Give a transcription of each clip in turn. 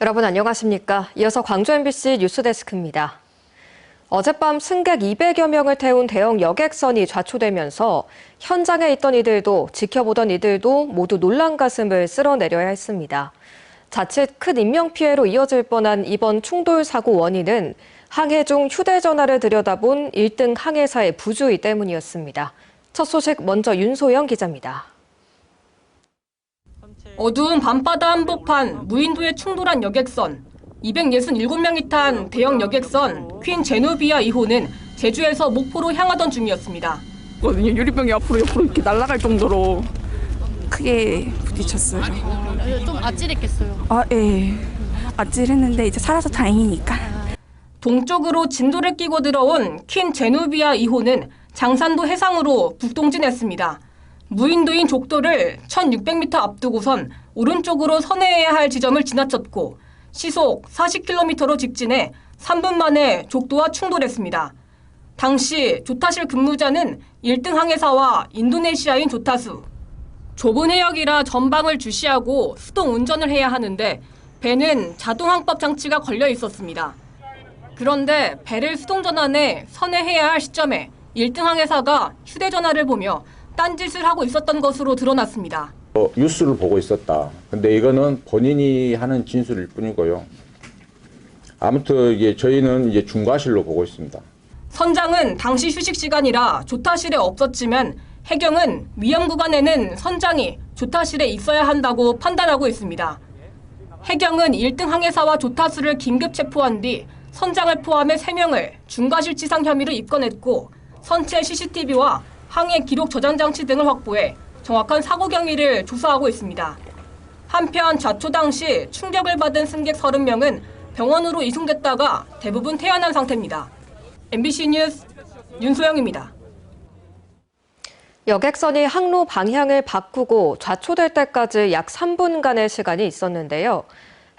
여러분 안녕하십니까? 이어서 광주 MBC 뉴스데스크입니다. 어젯밤 승객 200여 명을 태운 대형 여객선이 좌초되면서 현장에 있던 이들도 지켜보던 이들도 모두 놀란 가슴을 쓸어내려야 했습니다. 자칫 큰 인명피해로 이어질 뻔한 이번 충돌 사고 원인은 항해 중 휴대전화를 들여다본 1등 항해사의 부주의 때문이었습니다. 첫 소식 먼저 윤소영 기자입니다. 어두운 밤바다 한복판 무인도에 충돌한 여객선. 267명이 탄 대형 여객선 퀸 제노비아 2호는 제주에서 목포로 향하던 중이었습니다. 유리병이 앞으로 옆으로 이렇게 날아갈 정도로 크게 부딪혔어요. 좀 아찔했겠어요. 예. 아찔했는데 이제 살아서 다행이니까. 동쪽으로 진도를 끼고 들어온 퀸 제노비아 2호는 장산도 해상으로 북동진했습니다. 무인도인 족도를 1,600m 앞두고선 오른쪽으로 선회해야 할 지점을 지나쳤고 시속 40km로 직진해 3분 만에 족도와 충돌했습니다. 당시 조타실 근무자는 1등 항해사와 인도네시아인 조타수. 좁은 해역이라 전방을 주시하고 수동 운전을 해야 하는데 배는 자동항법 장치가 걸려 있었습니다. 그런데 배를 수동 전환해 선회해야 할 시점에 1등 항해사가 휴대전화를 보며 딴짓을 하고 있었던 것으로 드러났습니다. 뉴스를 보고 있었다. 근데 이거는 본인이 하는 진술일 뿐이고요. 아무튼 저희는 중과실로 보고 있습니다. 선장은 당시 휴식 시간이라 조타실에 없었지만 해경은 위험 구간에는 선장이 조타실에 있어야 한다고 판단하고 있습니다. 해경은 1등 항해사와 조타수를 긴급 체포한 뒤 선장을 포함해 3명을 중과실치상 혐의로 입건했고 선체 CCTV와 항해 기록 저장 장치 등을 확보해 정확한 사고 경위를 조사하고 있습니다. 한편 좌초 당시 충격을 받은 승객 30명은 병원으로 이송됐다가 대부분 퇴원한 상태입니다. MBC 뉴스 윤소영입니다. 여객선이 항로 방향을 바꾸고 좌초될 때까지 약 3분간의 시간이 있었는데요.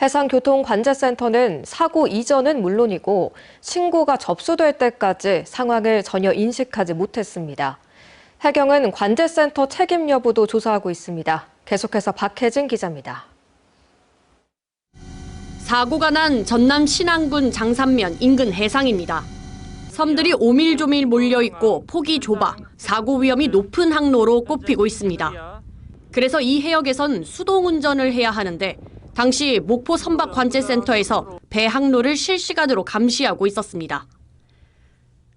해상교통관제센터는 사고 이전은 물론이고 신고가 접수될 때까지 상황을 전혀 인식하지 못했습니다. 해경은 관제센터 책임 여부도 조사하고 있습니다. 계속해서 박혜진 기자입니다. 사고가 난 전남 신안군 장산면 인근 해상입니다. 섬들이 오밀조밀 몰려있고 폭이 좁아 사고 위험이 높은 항로로 꼽히고 있습니다. 그래서 이 해역에선 수동 운전을 해야 하는데 당시 목포 선박관제센터에서 배 항로를 실시간으로 감시하고 있었습니다.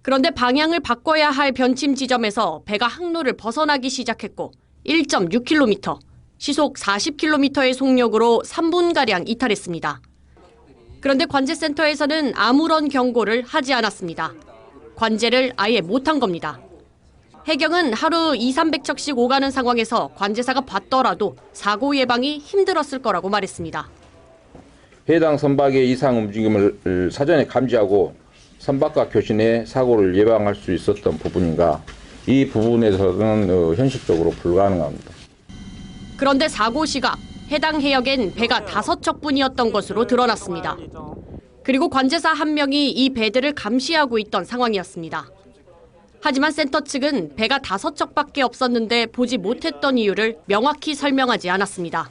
그런데 방향을 바꿔야 할 변침 지점에서 배가 항로를 벗어나기 시작했고 1.6km, 시속 40km의 속력으로 3분가량 이탈했습니다. 그런데 관제센터에서는 아무런 경고를 하지 않았습니다. 관제를 아예 못한 겁니다. 해경은 하루 200~300척씩 오가는 상황에서 관제사가 봤더라도 사고 예방이 힘들었을 거라고 말했습니다. 해당 선박의 이상 움직임을 사전에 감지하고 선박과 교신해 사고를 예방할 수 있었던 부분인가, 이 부분에서는 현실적으로 불가능합니다. 그런데 사고 시각, 해당 해역엔 배가 5척뿐이었던 것으로 드러났습니다. 그리고 관제사 1명이 이 배들을 감시하고 있던 상황이었습니다. 하지만 센터 측은 배가 5척밖에 없었는데 보지 못했던 이유를 명확히 설명하지 않았습니다.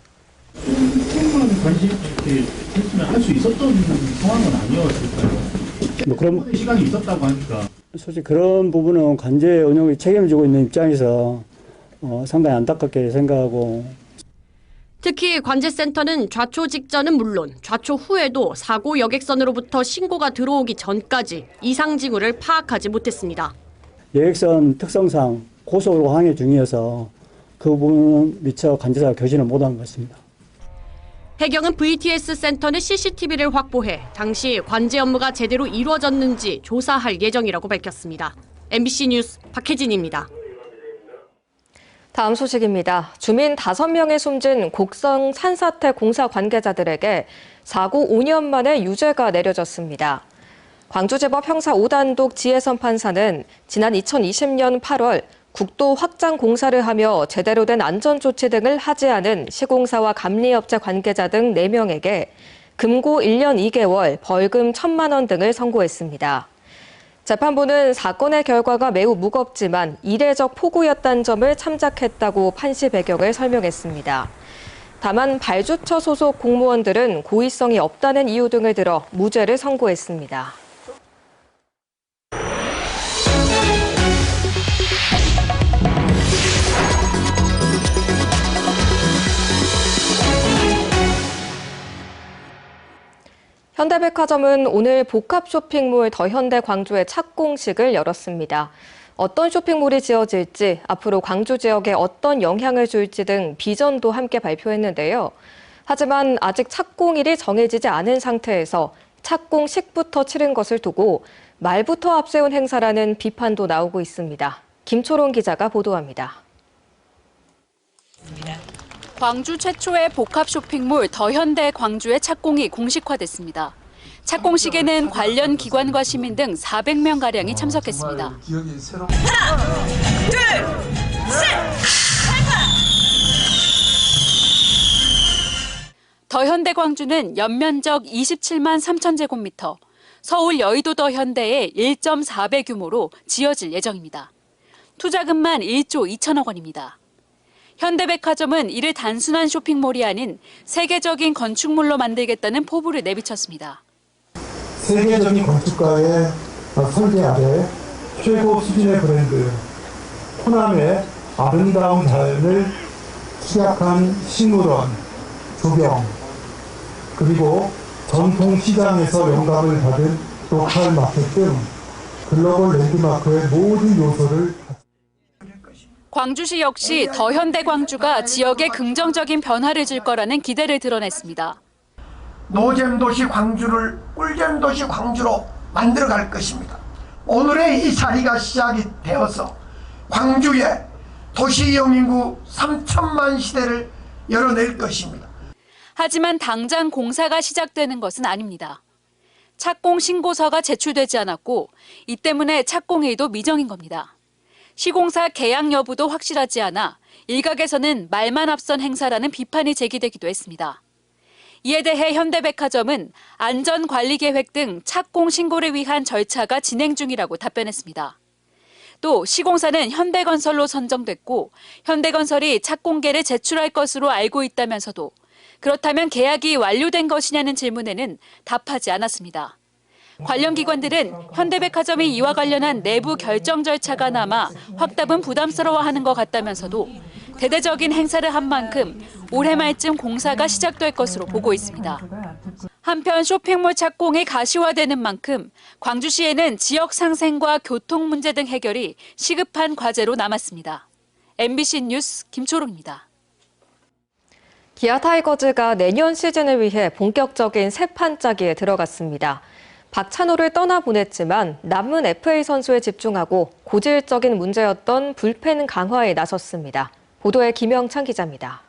충분한 관심 했으면 할 수 있었던 상황은 아니었을까요? 그럼 시간이 있었다고 하니까. 솔직히 그런 부분은 관제 운영이 책임을 지고 있는 입장에서 상당히 안타깝게 생각하고. 특히 관제센터는 좌초 직전은 물론 좌초 후에도 사고 여객선으로부터 신고가 들어오기 전까지 이상 징후를 파악하지 못했습니다. 여객선 특성상 고속으로 항해 중이어서 그 부분은 미처 관제사가 교신을 못한 것 같습니다. 해경은 VTS 센터는 CCTV를 확보해 당시 관제 업무가 제대로 이루어졌는지 조사할 예정이라고 밝혔습니다. MBC 뉴스 박혜진입니다. 다음 소식입니다. 주민 5명이 숨진 곡성 산사태 공사 관계자들에게 사고 5년 만에 유죄가 내려졌습니다. 광주지법 형사 5단독 지혜선 판사는 지난 2020년 8월 국도 확장 공사를 하며 제대로 된 안전조치 등을 하지 않은 시공사와 감리업체 관계자 등 4명에게 금고 1년 2개월, 벌금 1,000만 원 등을 선고했습니다. 재판부는 사건의 결과가 매우 무겁지만 이례적 폭우였다는 점을 참작했다고 판시 배경을 설명했습니다. 다만 발주처 소속 공무원들은 고의성이 없다는 이유 등을 들어 무죄를 선고했습니다. 현대백화점은 오늘 복합 쇼핑몰 더현대 광주의 착공식을 열었습니다. 어떤 쇼핑몰이 지어질지, 앞으로 광주 지역에 어떤 영향을 줄지 등 비전도 함께 발표했는데요. 하지만 아직 착공일이 정해지지 않은 상태에서 착공식부터 치른 것을 두고 말부터 앞세운 행사라는 비판도 나오고 있습니다. 김초롱 기자가 보도합니다. 광주 최초의 복합 쇼핑몰 더현대 광주의 착공이 공식화됐습니다. 착공식에는 관련 기관과 시민 등 400명가량이 참석했습니다. 하나, 둘, 셋! 더현대 광주는 연면적 27만 3천 제곱미터, 서울 여의도 더현대의 1.4배 규모로 지어질 예정입니다. 투자금만 1조 2천억 원입니다. 현대백화점은 이를 단순한 쇼핑몰이 아닌 세계적인 건축물로 만들겠다는 포부를 내비쳤습니다. 세계적인 건축가의 설계 아래 최고 수준의 브랜드, 호남의 아름다운 자연을 축약한 식물원, 조경, 그리고 전통 시장에서 영감을 받은 로컬 마켓 등 글로벌 랜드마크의 모든 요소를 광주시 역시 더현대 광주가 지역에 긍정적인 변화를 줄 거라는 기대를 드러냈습니다. 노잼 도시 광주를 꿀잼 도시 광주로 만들어갈 것입니다. 오늘의 이 자리가 시작이 되어서 광주의 도시이용 인구 3천만 시대를 열어낼 것입니다. 하지만 당장 공사가 시작되는 것은 아닙니다. 착공 신고서가 제출되지 않았고 이 때문에 착공일도 미정인 겁니다. 시공사 계약 여부도 확실하지 않아 일각에서는 말만 앞선 행사라는 비판이 제기되기도 했습니다. 이에 대해 현대백화점은 안전관리계획 등 착공 신고를 위한 절차가 진행 중이라고 답변했습니다. 또 시공사는 현대건설로 선정됐고 현대건설이 착공계를 제출할 것으로 알고 있다면서도 그렇다면 계약이 완료된 것이냐는 질문에는 답하지 않았습니다. 관련 기관들은 현대백화점이 이와 관련한 내부 결정 절차가 남아 확답은 부담스러워하는 것 같다면서도 대대적인 행사를 한 만큼 올해 말쯤 공사가 시작될 것으로 보고 있습니다. 한편 쇼핑몰 착공이 가시화되는 만큼 광주시에는 지역 상생과 교통 문제 등 해결이 시급한 과제로 남았습니다. MBC 뉴스 김초롱입니다. 기아 타이거즈가 내년 시즌을 위해 본격적인 새 판짜기에 들어갔습니다. 박찬호를 떠나보냈지만 남은 FA 선수에 집중하고 고질적인 문제였던 불펜 강화에 나섰습니다. 보도에 김영찬 기자입니다.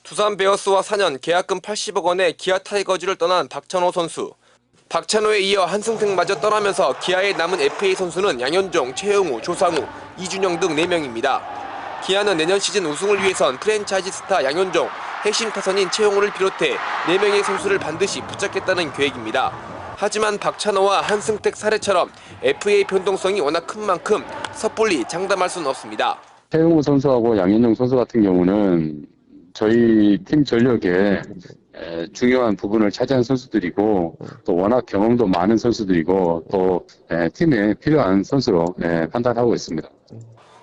두산 베어스와 4년 계약금 80억 원의 기아 타이거즈를 떠난 박찬호 선수. 박찬호에 이어 한승택마저 떠나면서 기아에 남은 FA 선수는 양현종, 최영우, 조상우, 이준영 등 4명입니다. 기아는 내년 시즌 우승을 위해선 프랜차이즈 스타 양현종, 핵심 타선인 최용우를 비롯해 4명의 선수를 반드시 붙잡겠다는 계획입니다. 하지만 박찬호와 한승택 사례처럼 FA 변동성이 워낙 큰 만큼 섣불리 장담할 수는 없습니다. 최용우 선수하고 양현종 선수 같은 경우는 저희 팀 전력에 중요한 부분을 차지한 선수들이고 또 워낙 경험도 많은 선수들이고 또 팀에 필요한 선수로 판단하고 있습니다.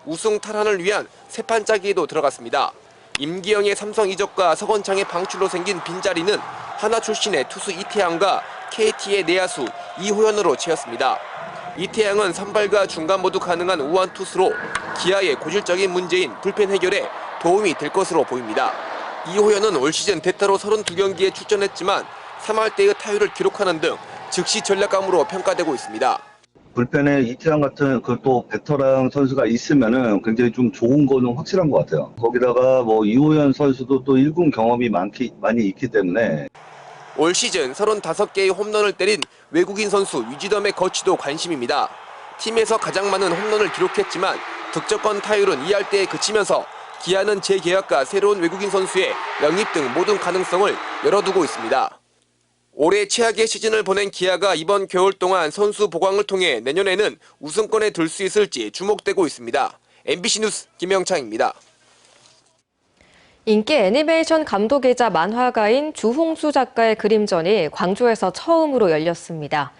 우승 탈환을 위한 새 판짜기에도 들어갔습니다. 임기영의 삼성 이적과 서건창의 방출로 생긴 빈자리는 하나 출신의 투수 이태양과 KT의 내야수 이호연으로 채웠습니다. 이태양은 선발과 중간 모두 가능한 우완 투수로 기아의 고질적인 문제인 불펜 해결에 도움이 될 것으로 보입니다. 이호연은 올 시즌 대타로 32경기에 출전했지만 3할대의 타율을 기록하는 등 즉시 전략감으로 평가되고 있습니다. 불펜에 이태양 같은 그 또 베테랑 선수가 있으면은 굉장히 좀 좋은 거는 확실한 것 같아요. 거기다가 뭐 이호연 선수도 또 1군 경험이 많이 있기 때문에 올 시즌 35개의 홈런을 때린 외국인 선수 위즈덤의 거치도 관심입니다. 팀에서 가장 많은 홈런을 기록했지만 득점권 타율은 2할대에 그치면서 기아는 재계약과 새로운 외국인 선수의 영입 등 모든 가능성을 열어두고 있습니다. 올해 최악의 시즌을 보낸 기아가 이번 겨울 동안 선수 보강을 통해 내년에는 우승권에 들 수 있을지 주목되고 있습니다. MBC 뉴스 김영창입니다. 인기 애니메이션 감독이자 만화가인 주홍수 작가의 그림전이 광주에서 처음으로 열렸습니다.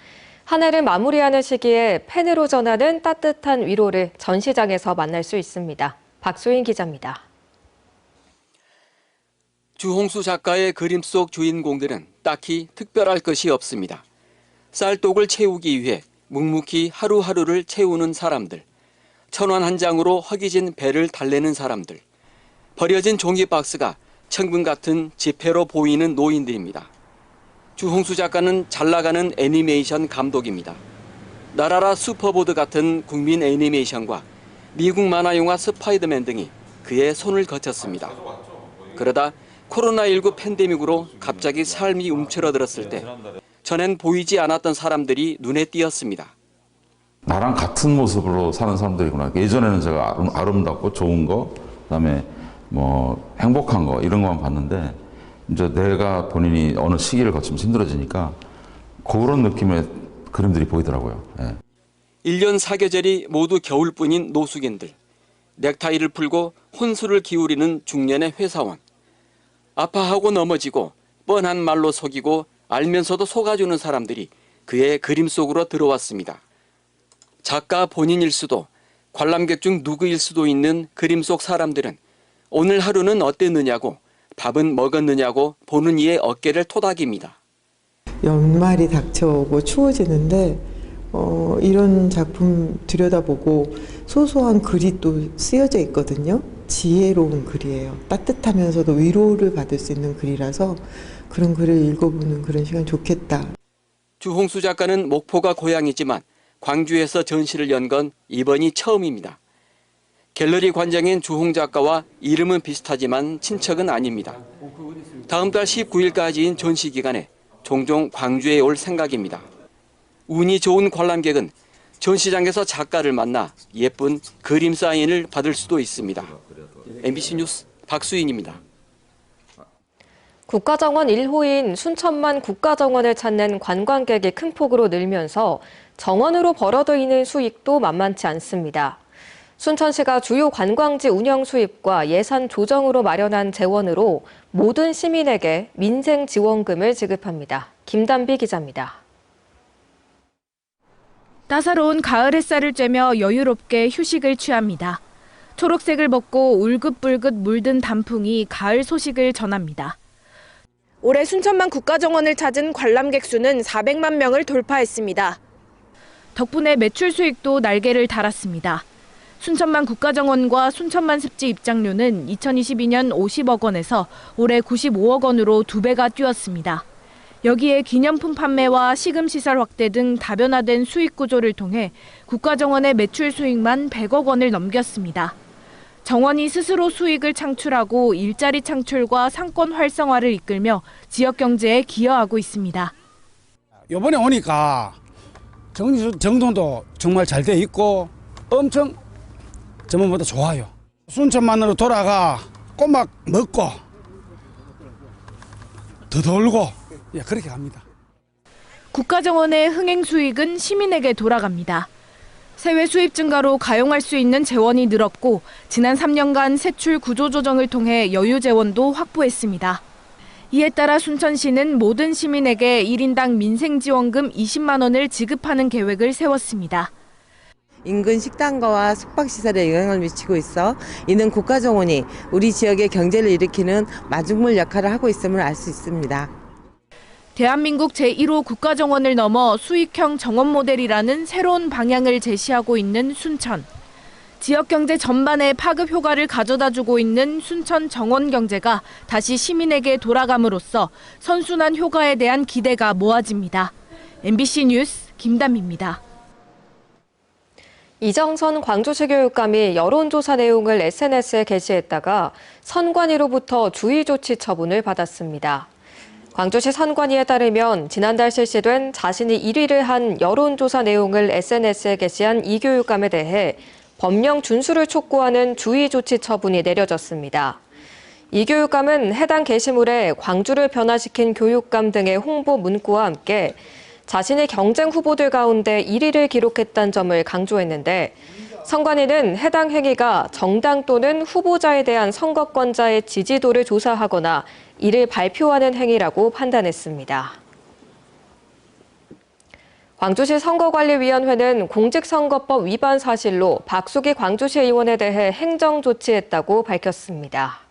한 해를 마무리하는 시기에 팬으로 전하는 따뜻한 위로를 전시장에서 만날 수 있습니다. 박소인 기자입니다. 주홍수 작가의 그림 속 주인공들은 딱히 특별할 것이 없습니다. 쌀독을 채우기 위해 묵묵히 하루하루를 채우는 사람들, 천원 한 장으로 허기진 배를 달래는 사람들, 버려진 종이박스가 천금 같은 지폐로 보이는 노인들입니다. 주홍수 작가는 잘 나가는 애니메이션 감독입니다. 나라라 슈퍼보드 같은 국민 애니메이션과 미국 만화 영화 스파이더맨 등이 그의 손을 거쳤습니다. 그러다 코로나19 팬데믹으로 갑자기 삶이 움츠러들었을 때 전엔 보이지 않았던 사람들이 눈에 띄었습니다. 나랑 같은 모습으로 사는 사람들이구나. 예전에는 제가 아름답고 좋은 거, 그다음에 뭐 행복한 거 이런 것만 봤는데 이제 내가 본인이 어느 시기를 거치면서 힘들어지니까 그런 느낌의 그림들이 보이더라고요. 예. 1년 사계절이 모두 겨울뿐인 노숙인들, 넥타이를 풀고 혼수를 기울이는 중년의 회사원, 아파하고 넘어지고 뻔한 말로 속이고 알면서도 속아주는 사람들이 그의 그림 속으로 들어왔습니다. 작가 본인일 수도 관람객 중 누구일 수도 있는 그림 속 사람들은 오늘 하루는 어땠느냐고 밥은 먹었느냐고 보는 이의 어깨를 토닥입니다. 연말이 닥쳐오고 추워지는데 이런 작품 들여다보고 소소한 글이 또 쓰여져 있거든요. 지혜로운 글이에요. 따뜻하면서도 위로를 받을 수 있는 글이라서 그런 글을 읽어보는 그런 시간 좋겠다. 주홍수 작가는 목포가 고향이지만 광주에서 전시를 연 건 이번이 처음입니다. 갤러리 관장인 주홍 작가와 이름은 비슷하지만 친척은 아닙니다. 다음 달 19일까지인 전시 기간에 종종 광주에 올 생각입니다. 운이 좋은 관람객은 전시장에서 작가를 만나 예쁜 그림 사인을 받을 수도 있습니다. MBC 뉴스 박수인입니다. 국가정원 1호인 순천만 국가정원을 찾는 관광객이 큰 폭으로 늘면서 정원으로 벌어들이는 수익도 만만치 않습니다. 순천시가 주요 관광지 운영 수입과 예산 조정으로 마련한 재원으로 모든 시민에게 민생 지원금을 지급합니다. 김단비 기자입니다. 따사로운 가을 햇살을 쬐며 여유롭게 휴식을 취합니다. 초록색을 벗고 울긋불긋 물든 단풍이 가을 소식을 전합니다. 올해 순천만 국가정원을 찾은 관람객 수는 400만 명을 돌파했습니다. 덕분에 매출 수익도 날개를 달았습니다. 순천만 국가정원과 순천만 습지 입장료는 2022년 50억 원에서 올해 95억 원으로 2배가 뛰었습니다. 여기에 기념품 판매와 시금시설 확대 등 다변화된 수익 구조를 통해 국가정원의 매출 수익만 100억 원을 넘겼습니다. 정원이 스스로 수익을 창출하고 일자리 창출과 상권 활성화를 이끌며 지역 경제에 기여하고 있습니다. 이번에 오니까 정돈도 정말 잘 돼 있고 엄청 저번보다 좋아요. 순천만으로 돌아가 꼬막 먹고 더 돌고 그렇게 갑니다. 국가정원의 흥행 수익은 시민에게 돌아갑니다. 세외 수입 증가로 가용할 수 있는 재원이 늘었고 지난 3년간 세출 구조조정을 통해 여유 재원도 확보했습니다. 이에 따라 순천시는 모든 시민에게 1인당 민생지원금 20만 원을 지급하는 계획을 세웠습니다. 인근 식당가와 숙박시설에 영향을 미치고 있어 이는 국가정원이 우리 지역의 경제를 일으키는 마중물 역할을 하고 있음을 알 수 있습니다. 대한민국 제1호 국가정원을 넘어 수익형 정원 모델이라는 새로운 방향을 제시하고 있는 순천. 지역 경제 전반에 파급 효과를 가져다주고 있는 순천 정원 경제가 다시 시민에게 돌아감으로써 선순환 효과에 대한 기대가 모아집니다. MBC 뉴스 김담입니다. 이정선 광주시 교육감이 여론조사 내용을 SNS에 게시했다가 선관위로부터 주의 조치 처분을 받았습니다. 광주시 선관위에 따르면 지난달 실시된 자신이 1위를 한 여론조사 내용을 SNS에 게시한 이 교육감에 대해 법령 준수를 촉구하는 주의 조치 처분이 내려졌습니다. 이 교육감은 해당 게시물에 광주를 변화시킨 교육감 등의 홍보 문구와 함께 자신의 경쟁 후보들 가운데 1위를 기록했다는 점을 강조했는데 선관위는 해당 행위가 정당 또는 후보자에 대한 선거권자의 지지도를 조사하거나 이를 발표하는 행위라고 판단했습니다. 광주시 선거관리위원회는 공직선거법 위반 사실로 박수기 광주시 의원에 대해 행정조치했다고 밝혔습니다.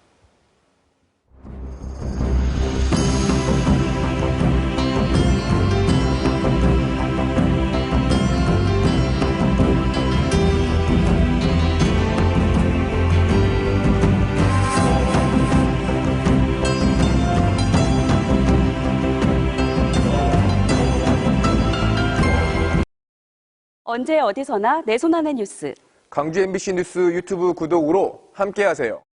언제 어디서나 내 손 안의 뉴스. 광주 MBC 뉴스 유튜브 구독으로 함께하세요.